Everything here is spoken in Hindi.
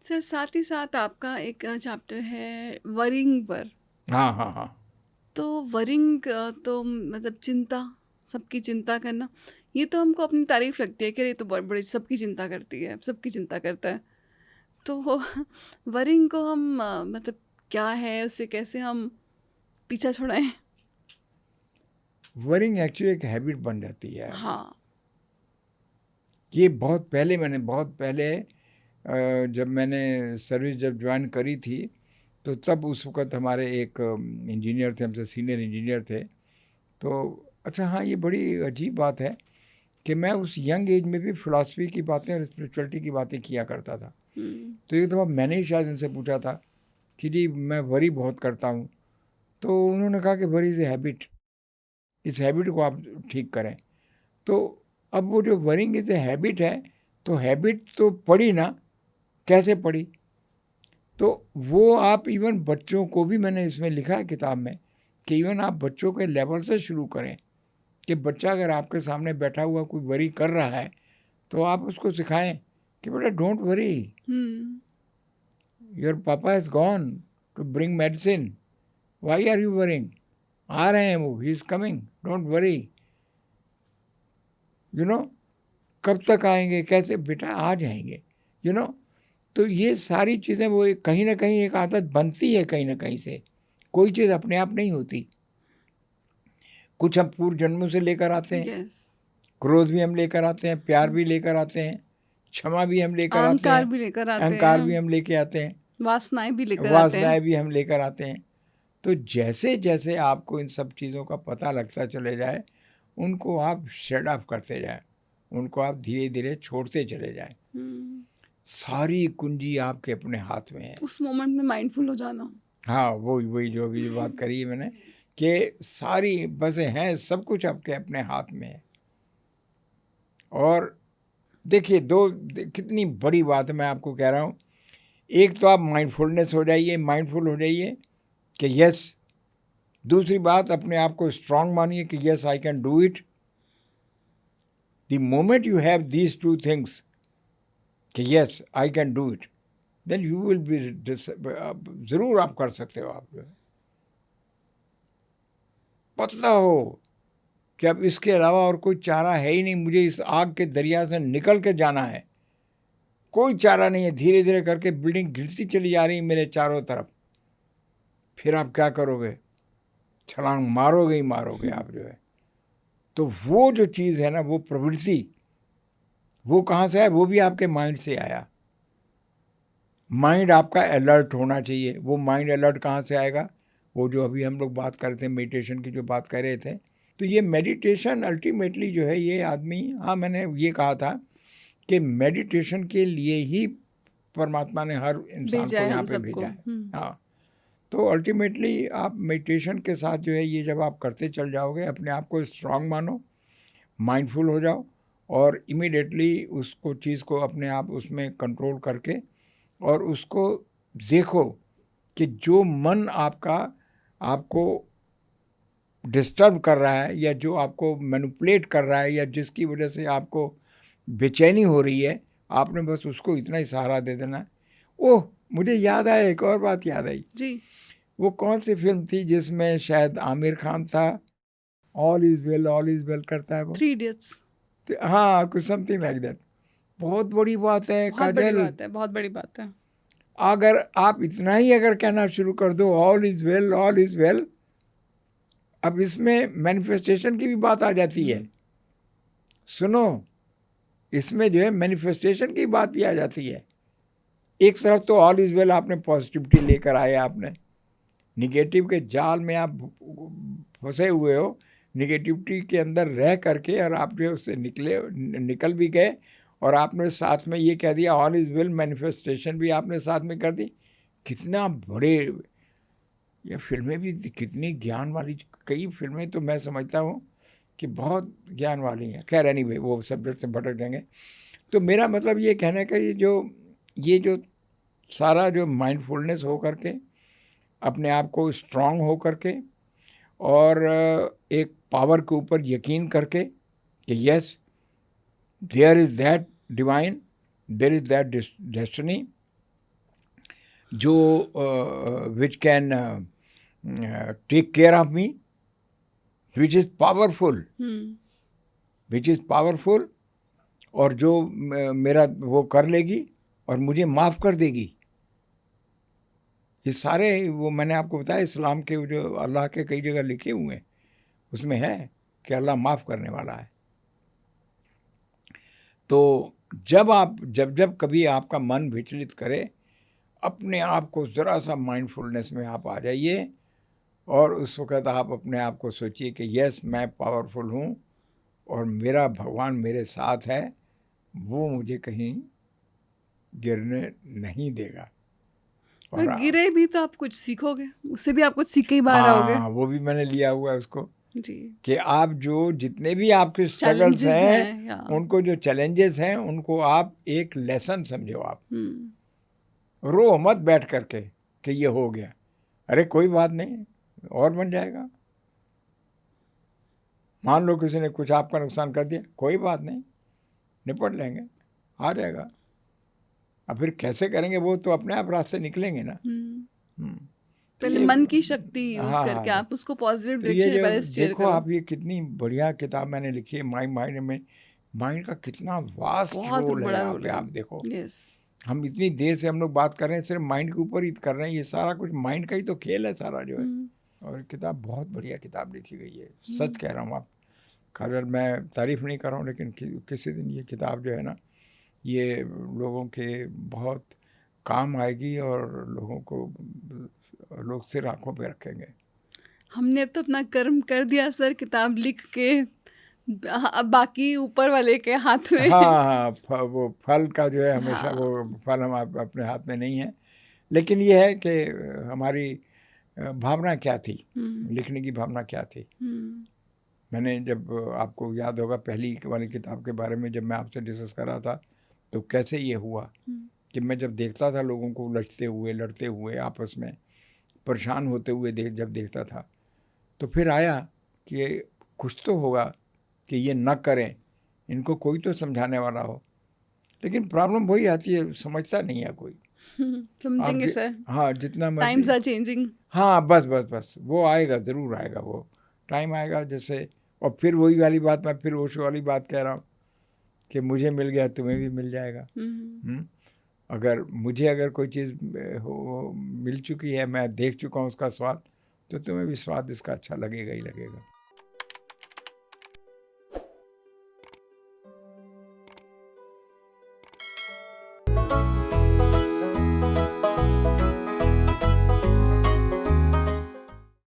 सर साथ ही साथ आपका एक चैप्टर है वरिंग पर। हाँ हाँ हाँ। तो वरिंग तो मतलब चिंता, सबकी चिंता करना, ये तो हमको अपनी तारीफ लगती है कि ये तो बड़ी बड़ी सबकी चिंता करती है, सबकी चिंता करता है। तो वरिंग को हम मतलब क्या है, उससे कैसे हम पीछा छुड़ाएं? वरिंग एक्चुअली एक हैबिट बन जाती है। हाँ। ये बहुत पहले जब मैंने सर्विस जब ज्वाइन करी थी, तो तब उस वक़्त हमारे एक इंजीनियर थे, हमसे सीनियर इंजीनियर थे। तो अच्छा हाँ, ये बड़ी अजीब बात है कि मैं उस यंग एज में भी फ़िलॉसफ़ी की बातें और स्पिरिचुअलिटी की बातें किया करता था। हम्म। तो एक दफ़ा मैंने ही शायद उनसे पूछा था कि जी मैं वरी बहुत करता हूँ। तो उन्होंने कहा कि वरी इज़ ए हैबिट, इस हैबिट को आप ठीक करें। तो अब वो जो वरिंग इज़ ए हैबिट है, तो हैबिट तो पड़ी ना, कैसे पड़ी? तो वो आप इवन बच्चों को भी, मैंने इसमें लिखा है किताब में, कि इवन आप बच्चों के लेवल से शुरू करें। कि बच्चा अगर आपके सामने बैठा हुआ कोई वरी कर रहा है, तो आप उसको सिखाएं कि बेटा don't worry, hmm. Your papa has gone to bring medicine, why are you worrying? आ रहे हैं वो, he is coming, don't worry, you know. कब तक आएंगे, कैसे? बेटा आ जाएंगे, यू नो। तो ये सारी चीज़ें वो कहीं ना कहीं एक आदत बनती है कहीं ना कहीं से। कोई चीज़ अपने आप नहीं होती, कुछ हम पूर्व जन्मों से लेकर आते हैं। यस। क्रोध भी हम लेकर आते हैं, प्यार भी लेकर आते हैं, क्षमा भी हम लेकर आते अहंकार हैं, भी लेकर आते अहंकार हैं, भी हम लेके आते हैं, वासनाएं भी लेकर आते हैं। वासनाएं भी हम लेकर आते हैं। तो जैसे जैसे आपको इन सब चीज़ों का पता लगता चले जाए, उनको आप शेड ऑफ करते जाएं, उनको आप धीरे धीरे छोड़ते चले जाएं। हम्म। सारी कुंजी आपके अपने हाथ में है। उस मोमेंट में माइंडफुल हो जाना। हाँ, वही वही जो अभी जो बात करी है मैंने, कि सारी बसें हैं, सब कुछ आपके अपने हाथ में है। और देखिए कितनी बड़ी बात है, मैं आपको कह रहा हूँ। एक तो आप माइंडफुलनेस हो जाइए, माइंडफुल हो जाइए कि यस। दूसरी बात, अपने आप को स्ट्रांग मानिए कि yes I can do it. The moment you have these two things कि yes I can do it, then you will be, ज़रूर आप कर सकते हो। आप जो है पता हो कि अब इसके अलावा और कोई चारा है ही नहीं, मुझे इस आग के दरिया से निकल के जाना है, कोई चारा नहीं है। धीरे धीरे करके बिल्डिंग गिरती चली जा रही है मेरे चारों तरफ। फिर आप क्या करोगे? छलांग मारोगे ही मारोगे आप जो है। तो वो जो चीज़ है ना, वो प्रवृत्ति, वो कहाँ से आया? वो भी आपके माइंड से आया। माइंड आपका अलर्ट होना चाहिए। वो माइंड अलर्ट कहाँ से आएगा? वो जो अभी हम लोग बात कर रहे थे, मेडिटेशन की जो बात कर रहे थे, तो ये मेडिटेशन अल्टीमेटली जो है, ये आदमी, हाँ मैंने ये कहा था कि मेडिटेशन के लिए ही परमात्मा ने हर इंसान भेजा को है यहाँ हम पे सबको। भेजा है। हाँ। तो अल्टीमेटली आप मेडिटेशन के साथ जो है, ये जब आप करते चल जाओगे, अपने आप को स्ट्रांग मानो, माइंडफुल हो जाओ, और इमीडिएटली उसको चीज़ को अपने आप उसमें कंट्रोल करके, और उसको देखो कि जो मन आपका आपको डिस्टर्ब कर रहा है, या जो आपको मैनिपुलेट कर रहा है, या जिसकी वजह से आपको बेचैनी हो रही है, आपने बस उसको इतना ही सहारा दे देना है। ओह, मुझे याद आया, एक और बात याद आई। जी। वो कौन सी फिल्म थी जिसमें शायद आमिर खान था? ऑल इज वेल करता है वो। 3 इडियट्स। हाँ, कुछ समथिंग लाइक दैट। बहुत बड़ी बात है बहुत बड़ी काजल। बात है, बहुत बड़ी बात है। अगर आप इतना ही अगर कहना शुरू कर दो, all is well, all is well, अब इसमें मैनिफेस्टेशन की भी बात आ जाती है। सुनो, इसमें जो है मैनिफेस्टेशन की बात भी आ जाती है। एक तरफ तो ऑल इज वेल, आपने पॉजिटिविटी लेकर आए, आपने निगेटिव के जाल में आप फंसे हुए हो, निगेटिविटी के अंदर रह करके, और आप जो है उससे निकल भी गए, और आपने साथ में ये कह दिया ऑल इज वेल, मैनिफेस्टेशन भी आपने साथ में कर दी। कितना बड़े, ये फिल्में भी कितनी ज्ञान वाली, कई फिल्में तो मैं समझता हूँ कि बहुत ज्ञान वाली हैं। खैर एनीवे, वो सब्जेक्ट से भटक जाएंगे। तो मेरा मतलब ये कहने का, ये जो सारा जो माइंडफुलनेस हो करके, अपने आप को स्ट्रांग हो करके, और एक पावर के ऊपर यकीन करके कि yes there is that divine, there is that destiny, जो which can take care of me, which is powerful, which is powerful, और जो मेरा वो कर लेगी और मुझे माफ़ कर देगी। ये सारे वो मैंने आपको बताया इस्लाम के जो अल्लाह के कई जगह लिखे हुए हैं, उसमें है कि अल्लाह माफ़ करने वाला है। तो जब कभी आपका मन विचलित करे, अपने आप को ज़रा सा माइंडफुलनेस में आप आ जाइए और उस वक़्त आप अपने आप को सोचिए कि यस, मैं पावरफुल हूँ और मेरा भगवान मेरे साथ है, वो मुझे कहीं गिरने नहीं देगा। और और गिरे भी तो आप कुछ सीखोगे, उससे भी आप कुछ सीख के ही बाहर आओगे। हाँ, वो भी मैंने लिया हुआ है उसको, जी, कि आप जो जितने भी आपके स्ट्रगल्स चैलेंजेस हैं, हैं या उनको जो चैलेंजेस हैं, उनको आप एक लेसन समझो। आप हम्म रो मत बैठ करके कि ये हो गया, अरे कोई बात नहीं, और बन जाएगा। मान लो किसी ने कुछ आपका नुकसान कर दिया, कोई बात नहीं, निपट लेंगे, आ जाएगा। अब फिर कैसे करेंगे वो तो अपने आप रास्ते निकलेंगे ना। तो पहले ये मन की शक्ति यूज हाँ करके हाँ, आप उसको पॉजिटिव तो ये डायरेक्शन में जो पहले स्टीयर देखो करो। आप, ये कितनी बढ़िया किताब मैंने लिखी है, माई माइंड में। माइंड का कितना वास्ट बहुत रोल है बड़ा यहाँ रोल पे, है। आप देखो। यस। हम इतनी देर से हम लोग बात कर रहे हैं, सिर्फ माइंड के ऊपर ही कर रहे हैं, ये सारा कुछ माइंड का ही तो खेल है सारा जो है। और किताब बहुत बढ़िया किताब लिखी गई है, सच कह रहा हूँ। आप अगर मैं तारीफ़ नहीं कर रहा हूँ, लेकिन किसी दिन ये किताब जो है ना, ये लोगों के बहुत काम आएगी और लोगों को, लोग सिर आंखों पे रखेंगे। हमने अब तो अपना कर्म कर दिया सर, किताब लिख के। अब बाकी ऊपर वाले के हाथ में। हाँ हाँ, वो फल का जो है हमेशा, हाँ। वो फल हम अपने हाथ में नहीं है। लेकिन ये है कि हमारी भावना क्या थी, लिखने की भावना क्या थी। मैंने जब, आपको याद होगा पहली वाली किताब के बारे में जब मैं आपसे डिस्कस कर रहा था, तो कैसे ये हुआ कि मैं जब देखता था लोगों को उलझते हुए, लड़ते हुए, आपस में परेशान होते हुए जब देखता था, तो फिर आया कि कुछ तो होगा कि ये न करें, इनको कोई तो समझाने वाला हो। लेकिन प्रॉब्लम वही आती है, समझता नहीं है कोई। आप समझेंगे सर, हाँ, जितना टाइम्स मर्जी, आर चेंजिंग। हाँ, बस बस बस, वो आएगा, ज़रूर आएगा, वो टाइम आएगा जैसे। और फिर वही वाली बात, मैं फिर ओशो वाली बात कह रहा हूँ कि मुझे मिल गया, तुम्हें भी मिल जाएगा। अगर कोई चीज़ हो मिल चुकी है, मैं देख चुका हूँ उसका स्वाद, तो तुम्हें भी स्वाद इसका अच्छा लगेगा ही लगेगा।